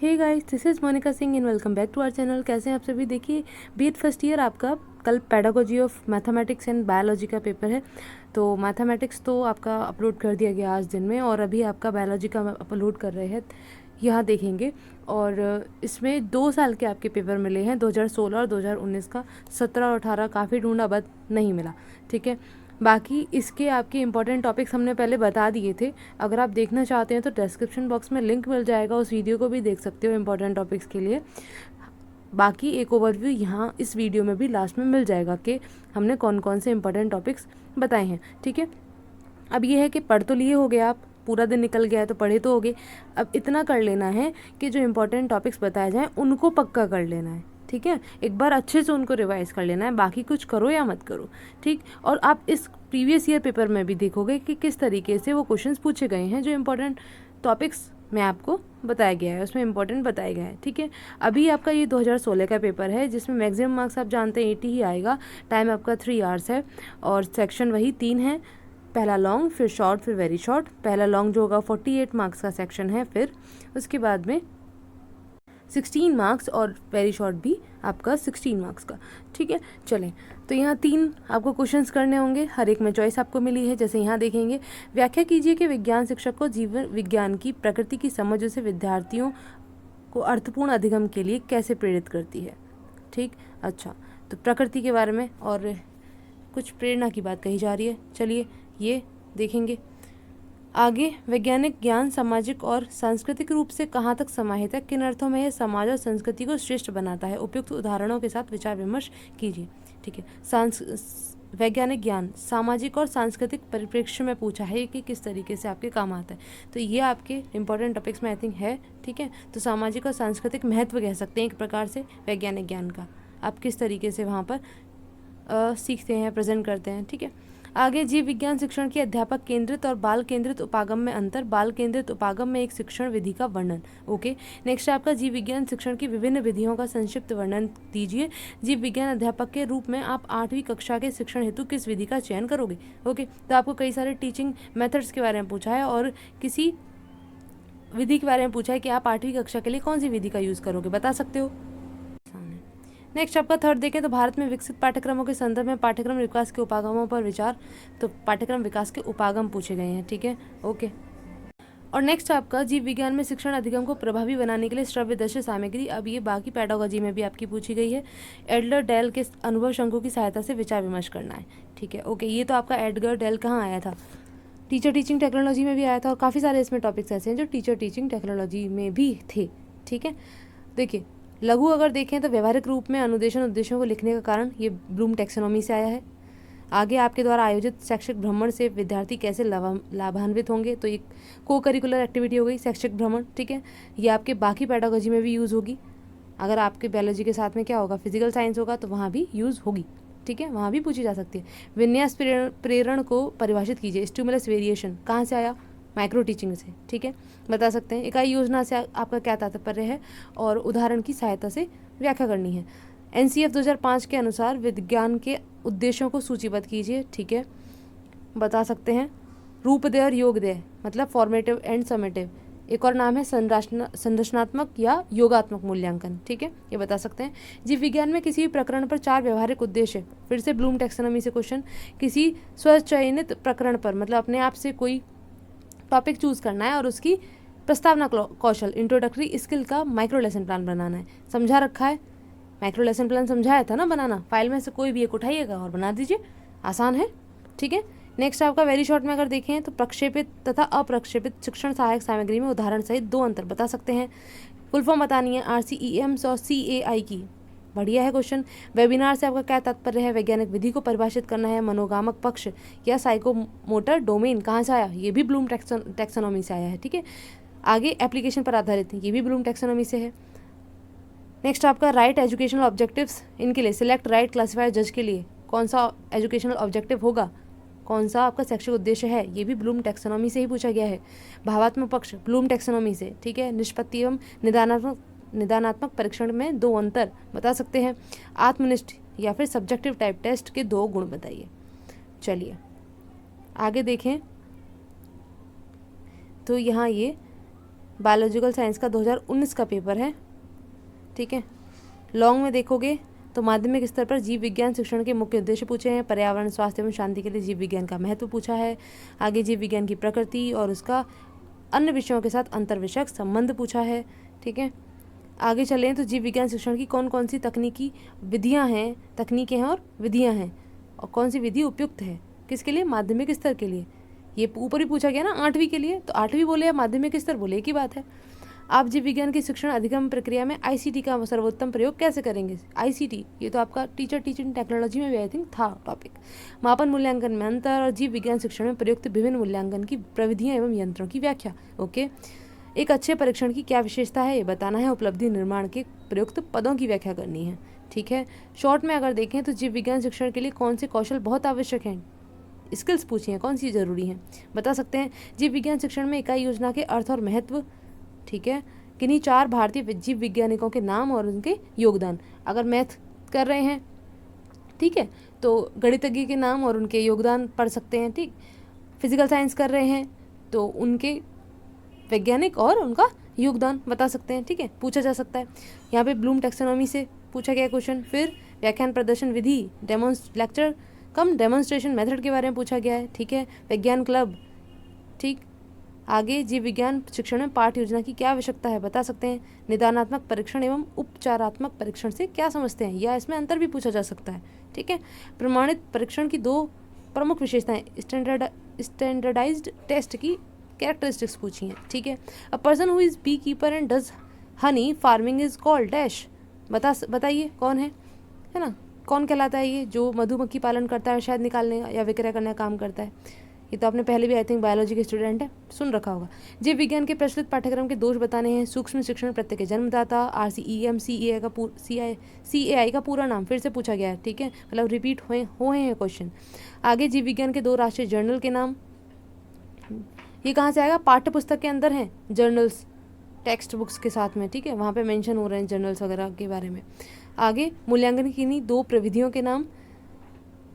Hey guys, this is Monika Singh and welcome back to our channel. कैसे हैं आप सभी। देखिए, बीएड फर्स्ट ईयर आपका कल pedagogy of mathematics and biology का पेपर है। तो मैथमेटिक्स तो आपका अपलोड कर दिया गया आज दिन में, और अभी आपका बायोलॉजी का अपलोड कर रहे हैं, यहाँ देखेंगे। और इसमें 2 साल के आपके पेपर मिले हैं, 2016 और 2019 का। 17 और 18 काफ़ी ढूंढा बट नहीं मिला, ठीक है। बाकी इसके आपके इंपॉर्टेंट टॉपिक्स हमने पहले बता दिए थे। अगर आप देखना चाहते हैं तो डिस्क्रिप्शन बॉक्स में लिंक मिल जाएगा, उस वीडियो को भी देख सकते हो इंपॉर्टेंट टॉपिक्स के लिए। बाकी एक ओवरव्यू यहाँ इस वीडियो में भी लास्ट में मिल जाएगा कि हमने कौन कौन से इंपॉर्टेंट टॉपिक्स बताए हैं, ठीक है। अब ये है कि पढ़ तो लिए हो गए आप, पूरा दिन निकल गया है तो पढ़े तो हो गए। अब इतना कर लेना है कि जो इंपॉर्टेंट टॉपिक्स बताए जाएँ उनको पक्का कर लेना है, ठीक है। एक बार अच्छे से उनको रिवाइज कर लेना है, बाकी कुछ करो या मत करो, ठीक। और आप इस प्रीवियस ईयर पेपर में भी देखोगे कि किस तरीके से वो क्वेश्चंस पूछे गए हैं। जो इंपॉर्टेंट टॉपिक्स में आपको बताया गया है उसमें इंपॉर्टेंट बताया गया है, ठीक है। अभी आपका ये 2016 का पेपर है, जिसमें मैक्सिमम मार्क्स आप जानते हैं 80 ही आएगा। टाइम आपका 3 आवर्स है और सेक्शन वही 3 है, पहला लॉन्ग, फिर शॉर्ट, फिर वेरी शॉर्ट। पहला लॉन्ग जो होगा 48 मार्क्स का सेक्शन है, फिर उसके बाद में 16 मार्क्स, और वेरी शॉर्ट भी आपका 16 मार्क्स का, ठीक है। चलें, तो यहाँ 3 आपको क्वेश्चंस करने होंगे, हर एक में चॉइस आपको मिली है। जैसे यहाँ देखेंगे, व्याख्या कीजिए कि विज्ञान शिक्षक को जीवन विज्ञान की प्रकृति की समझ उसे विद्यार्थियों को अर्थपूर्ण अधिगम के लिए कैसे प्रेरित करती है, ठीक। अच्छा, तो प्रकृति के बारे में और कुछ प्रेरणा की बात कही जा रही है। चलिए ये देखेंगे। आगे, वैज्ञानिक ज्ञान सामाजिक और सांस्कृतिक रूप से कहाँ तक समाहित है, किन अर्थों में यह समाज और संस्कृति को श्रेष्ठ बनाता है, उपयुक्त उदाहरणों के साथ विचार विमर्श कीजिए, ठीक है। वैज्ञानिक ज्ञान सामाजिक और सांस्कृतिक परिप्रेक्ष्य में पूछा है कि किस तरीके से आपके काम आता है। तो ये आपके इंपॉर्टेंट टॉपिक्स में आई थिंक है, ठीक है। तो सामाजिक और सांस्कृतिक महत्व कह सकते हैं एक प्रकार से वैज्ञानिक ज्ञान का, आप किस तरीके से वहाँ पर सीखते हैं, प्रेजेंट करते हैं, ठीक है। आगे, जीव विज्ञान शिक्षण की अध्यापक केंद्रित और बाल केंद्रित उपागम में अंतर, बाल केंद्रित उपागम में एक शिक्षण विधि का वर्णन। ओके, नेक्स्ट आपका जीव विज्ञान शिक्षण की विभिन्न विधियों का संक्षिप्त वर्णन दीजिए। जीव विज्ञान अध्यापक के रूप में आप 8वीं कक्षा के शिक्षण हेतु किस विधि का चयन करोगे। ओके, तो आपको कई सारे टीचिंग मेथड्स के बारे में पूछा है और किसी विधि के बारे में पूछा है कि आप 8वीं कक्षा के लिए कौन सी विधि का यूज़ करोगे, बता सकते हो। नेक्स्ट आपका थर्ड देखें तो भारत में विकसित पाठ्यक्रमों के संदर्भ में पाठ्यक्रम विकास के उपागमों पर विचार। तो पाठ्यक्रम विकास के उपागम पूछे गए हैं, ठीक है, ओके। और नेक्स्ट आपका जीव विज्ञान में शिक्षण अधिगम को प्रभावी बनाने के लिए श्रव्य दृश्य सामग्री। अब ये बाकी पेडागोजी में भी आपकी पूछी गई है। एडलर डेल के अनुभव शंकु की सहायता से विचार विमर्श करना है, ठीक है, ओके। ये तो आपका एडगर डेल कहाँ आया था, टीचर टीचिंग टेक्नोलॉजी में भी आया था, और काफ़ी सारे इसमें टॉपिक्स ऐसे हैं जो टीचर टीचिंग टेक्नोलॉजी में भी थे, ठीक है। देखिए, लघु अगर देखें तो व्यवहारिक रूप में अनुदेशन उद्देश्यों को लिखने का कारण ये ब्लूम टैक्सोनॉमी से आया है। आगे, आपके द्वारा आयोजित शैक्षिक भ्रमण से विद्यार्थी कैसे लाभान्वित होंगे, तो एक को करिकुलर एक्टिविटी हो गई शैक्षिक भ्रमण, ठीक है। ये आपके बाकी पेडागोजी में भी यूज़ होगी। अगर आपके बायोलॉजी के साथ में क्या होगा, फिजिकल साइंस होगा, तो वहाँ भी यूज़ होगी, ठीक है, वहाँ भी पूछी जा सकती है। विन्यास प्रेरण को परिभाषित कीजिए। स्टिमुलस वेरिएशन कहाँ से आया, माइक्रो टीचिंग से, ठीक है, बता सकते हैं। इकाई योजना से आपका क्या तात्पर्य है, और उदाहरण की सहायता से व्याख्या करनी है। NCF 2005 के अनुसार विज्ञान के उद्देश्यों को सूचीबद्ध कीजिए, ठीक है, बता सकते हैं। रूपदेय और योगदेय मतलब फॉर्मेटिव एंड समेटिव, एक और नाम है संरचनात्मक या योगात्मक मूल्यांकन, ठीक है, ये बता सकते हैं। जीव विज्ञान में किसी भी प्रकरण पर 4 व्यवहारिक उद्देश्य, फिर से ब्लूम टैक्सोनॉमी से क्वेश्चन। किसी स्वचयनित प्रकरण पर मतलब अपने आप से कोई टॉपिक चूज करना है और उसकी प्रस्तावना कौशल, इंट्रोडक्टरी स्किल का माइक्रो लेसन प्लान बनाना है। समझा रखा है, माइक्रो लेसन प्लान समझाया था ना बनाना, फाइल में से कोई भी एक उठाइएगा और बना दीजिए, आसान है, ठीक है। नेक्स्ट आपका वेरी शॉर्ट में अगर देखें तो प्रक्षेपित तथा अप्रक्षेपित शिक्षण सहायक सामग्री में उदाहरण सहित 2 अंतर बता सकते हैं। फुल फॉर्म बतानी है RCEMs और CAI की, बढ़िया है क्वेश्चन। वेबिनार से आपका क्या तात्पर्य है, वैज्ञानिक विधि को परिभाषित करना है। मनोगामक पक्ष या साइकोमोटर डोमेन कहाँ से आया, ये भी ब्लूम टैक्सोनॉमी से आया है, ठीक है। आगे, एप्लीकेशन पर आधारित, ये भी ब्लूम टैक्सोनॉमी से है। नेक्स्ट आपका राइट एजुकेशनल ऑब्जेक्टिव्स, इनके लिए सिलेक्ट राइट क्लासिफायर जज के लिए कौन सा एजुकेशनल ऑब्जेक्टिव होगा, कौन सा आपका शैक्षिक उद्देश्य है, ये भी ब्लूम टैक्सोनॉमी से ही पूछा गया है। भावात्मक पक्ष ब्लूम टैक्सोनॉमी से, ठीक है। निष्पत्ति एवं निदानात्मक परीक्षण में 2 अंतर बता सकते हैं। आत्मनिष्ठ या फिर सब्जेक्टिव टाइप टेस्ट के 2 गुण बताइए। चलिए आगे देखें तो यहाँ ये बायोलॉजिकल साइंस का 2019 का पेपर है, ठीक है। लॉन्ग में देखोगे तो माध्यमिक स्तर पर जीव विज्ञान शिक्षण के मुख्य उद्देश्य पूछे हैं। पर्यावरण, स्वास्थ्य एवं शांति के लिए जीव विज्ञान का महत्व पूछा है। आगे जीव विज्ञान की प्रकृति और उसका अन्य विषयों के साथ अंतर विषयक संबंध पूछा है, ठीक है। आगे चलें तो जीव विज्ञान शिक्षण की कौन कौन सी तकनीकी विधियां हैं, तकनीकें हैं और विधियां हैं, और कौन सी विधि उपयुक्त है किसके लिए, माध्यमिक स्तर के लिए। ये ऊपर ही पूछा गया ना 8वीं के लिए, तो 8वीं बोले या माध्यमिक स्तर बोले, एक ही बात है। आप जीव विज्ञान की शिक्षण अधिगम प्रक्रिया में आईसीटी का सर्वोत्तम प्रयोग कैसे करेंगे। आईसीटी ये तो आपका टीचर टीचिंग टेक्नोलॉजी में भी आई थिंक था टॉपिक। मापन मूल्यांकन में अंतर और जीव विज्ञान शिक्षण में प्रयुक्त विभिन्न मूल्यांकन की प्रविधियां एवं यंत्रों की व्याख्या। ओके, एक अच्छे परीक्षण की क्या विशेषता है ये बताना है। उपलब्धि निर्माण के प्रयुक्त पदों की व्याख्या करनी है, ठीक है। शॉर्ट में अगर देखें तो जीव विज्ञान शिक्षण के लिए कौन से कौशल बहुत आवश्यक हैं, स्किल्स पूछी हैं, कौन सी जरूरी हैं बता सकते हैं। जीव विज्ञान शिक्षण में इकाई योजना के अर्थ और महत्व, ठीक है। किन्हीं 4 भारतीय जीव वैज्ञानिकों के नाम और उनके योगदान। अगर मैथ कर रहे हैं, ठीक है, तो गणितज्ञ के नाम और उनके योगदान पढ़ सकते हैं, ठीक। फिजिकल साइंस कर रहे हैं तो उनके वैज्ञानिक और उनका योगदान बता सकते हैं, ठीक है, पूछा जा सकता है। यहाँ पे ब्लूम टैक्सोनॉमी से पूछा गया क्वेश्चन। फिर व्याख्यान प्रदर्शन विधि, लेक्चर कम डेमोन्स्ट्रेशन मेथड के बारे में पूछा गया है, ठीक है। विज्ञान क्लब, ठीक। आगे जीव विज्ञान शिक्षण में पाठ योजना की क्या आवश्यकता है बता सकते हैं। निदानात्मक परीक्षण एवं उपचारात्मक परीक्षण से क्या समझते हैं, या इसमें अंतर भी पूछा जा सकता है, ठीक है। प्रमाणित परीक्षण की 2 प्रमुख विशेषताएं, स्टैंडर्डाइज्ड टेस्ट की कैरेक्टरिस्टिक्स पूछी हैं, ठीक है। A person who is bee keeper and does Honey farming is called dash, बताइए कौन है ना, कौन कहलाता है ये, जो मधुमक्खी पालन करता है, शायद निकालने या विक्रय करने का काम करता है। ये तो आपने पहले भी आई थिंक बायोलॉजी के स्टूडेंट है, सुन रखा होगा। जीव विज्ञान के प्रचलित पाठ्यक्रम के दोष बताने हैं। सूक्ष्म शिक्षण प्रत्यय के जन्मदाता, RCEM CAI का पूरा नाम फिर से पूछा गया है, ठीक है, मतलब रिपीट हुए हैं क्वेश्चन। आगे जीव विज्ञान के 2 राष्ट्रीय जर्नल के नाम, ये कहाँ से आएगा, पाठ्य पुस्तक के अंदर हैं जर्नल्स, टेक्स्ट बुक्स के साथ में, ठीक है, वहाँ पे मेंशन हो रहे हैं जर्नल्स वगैरह के बारे में। आगे मूल्यांकन की इन्हीं 2 प्रविधियों के नाम।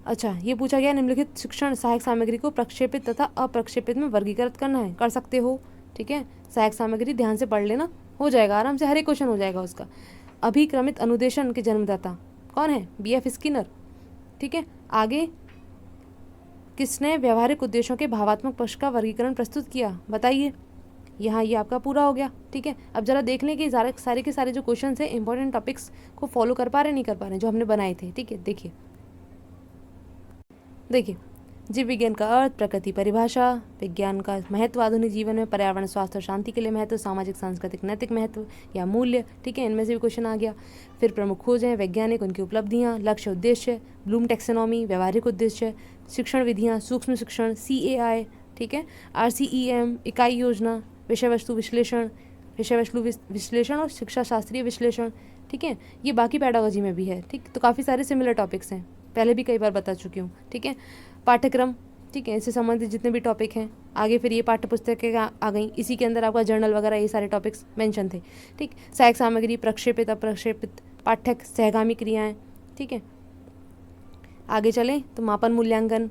अच्छा, ये पूछा गया निम्नलिखित शिक्षण सहायक सामग्री को प्रक्षेपित तथा अप्रक्षेपित में वर्गीकृत करना है, कर सकते हो, ठीक है। सहायक सामग्री ध्यान से पढ़ लेना, हो जाएगा आराम से, हर एक क्वेश्चन हो जाएगा उसका। अभिक्रमित अनुदेशन के जन्मदाता कौन है, BF स्किनर, ठीक है। आगे किसने व्यवहारिक उद्देश्यों के भावात्मक पक्ष का वर्गीकरण प्रस्तुत किया, बताइए। यहाँ ये आपका पूरा हो गया, ठीक है। अब जरा देख लें कि सारे के सारे जो क्वेश्चन है इंपॉर्टेंट टॉपिक्स को फॉलो कर पा रहे नहीं कर पा रहे, जो हमने बनाए थे, ठीक है। देखिए जीव विज्ञान का अर्थ, प्रकृति परिभाषा, विज्ञान का महत्व आधुनिक जीवन में, पर्यावरण, स्वास्थ्य और शांति के लिए महत्व, सामाजिक सांस्कृतिक नैतिक महत्व या मूल्य, ठीक है, इनमें से भी क्वेश्चन आ गया। फिर प्रमुख खोज हैं, वैज्ञानिक, उनकी उपलब्धियां, लक्ष्य उद्देश्य, ब्लूम टैक्सोनॉमी, व्यवहारिक उद्देश्य, शिक्षण विधियाँ, सूक्ष्म शिक्षण CAI, ठीक है, RCEM, इकाई योजना, विषय वस्तु विश्लेषण और शिक्षा शास्त्रीय विश्लेषण, ठीक है। ये बाकी पैडागोजी में भी है, ठीक। तो काफ़ी सारे सिमिलर टॉपिक्स हैं, पहले भी कई बार बता चुकी हूँ, ठीक है। पाठ्यक्रम, ठीक है, इससे संबंधित जितने भी टॉपिक हैं आगे, फिर ये पाठ्य पुस्तकें आ गई, इसी के अंदर आपका जर्नल वगैरह ये सारे टॉपिक्स मेंशन थे, ठीक। सहायक सामग्री, प्रक्षेपित अप्रक्षेपित, पाठ्यक सहगामी क्रियाएं, ठीक है। आगे चलें तो मापन मूल्यांकन,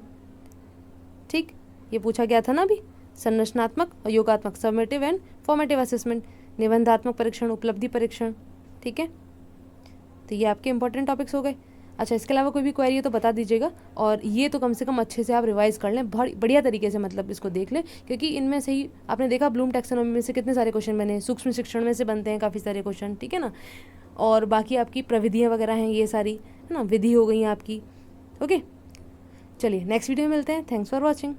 ठीक, ये पूछा गया था ना अभी, संरचनात्मक और योगात्मक, समेटिव एंड फॉर्मेटिव असेसमेंट, निबंधात्मक परीक्षण, उपलब्धि परीक्षण, ठीक है। तो ये आपके इंपॉर्टेंट टॉपिक्स हो गए। अच्छा, इसके अलावा कोई भी क्वेरी है तो बता दीजिएगा, और ये तो कम से कम अच्छे से आप रिवाइज कर लें, बढ़िया तरीके से, मतलब इसको देख लें, क्योंकि इनमें से ही आपने देखा ब्लूम टैक्सोनॉमी में से कितने सारे क्वेश्चन बने, सूक्ष्म शिक्षण में से बनते हैं काफ़ी सारे क्वेश्चन, ठीक है ना। और बाकी आपकी प्रविधियाँ वगैरह हैं ये सारी, है ना, विधि हो गई आपकी। ओके, चलिए नेक्स्ट वीडियो में मिलते हैं। Thanks for watching.